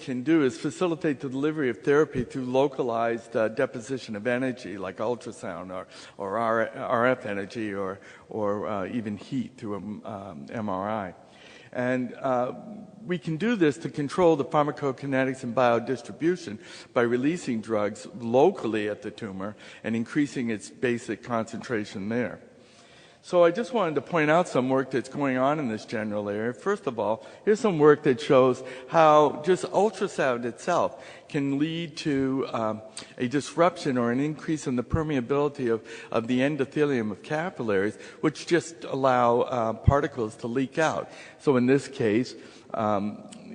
can do is facilitate the delivery of therapy through localized deposition of energy, like ultrasound or RF energy or even heat through MRI. And we can do this to control the pharmacokinetics and biodistribution by releasing drugs locally at the tumor and increasing its basic concentration there. So I just wanted to point out some work that's going on in this general area. First of all, here's some work that shows how just ultrasound itself can lead to a disruption or an increase in the permeability of the endothelium of capillaries, which just allow particles to leak out. So in this case,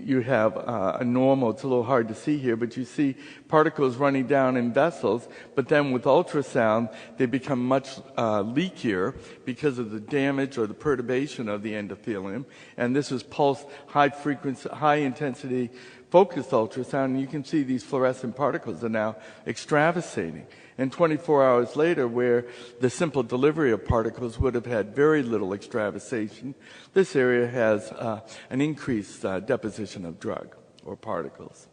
you have a normal, it's a little hard to see here, but you see particles running down in vessels, but then with ultrasound, they become much leakier because of the damage or the perturbation of the endothelium. And this is pulsed high frequency, high intensity focused ultrasound, and you can see these fluorescent particles are now extravasating. And 24 hours later, where the simple delivery of particles would have had very little extravasation, this area has an increased deposition of drug or particles.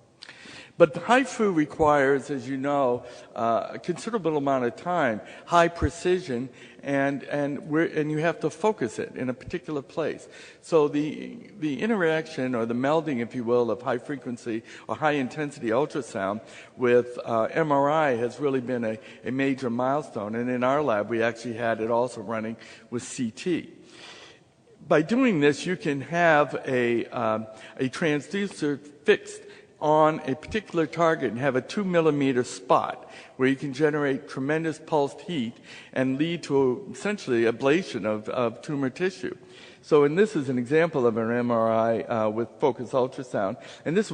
But the HIFU requires, as you know, a considerable amount of time, high precision, and you have to focus it in a particular place. So the interaction or the melding, if you will, of high frequency or high intensity ultrasound with MRI has really been a major milestone. And in our lab, we actually had it also running with CT. By doing this, you can have a transducer fixed on a particular target and have a 2 millimeter spot where you can generate tremendous pulsed heat and lead to essentially ablation of tumor tissue. So, and this is an example of an MRI with focused ultrasound. And this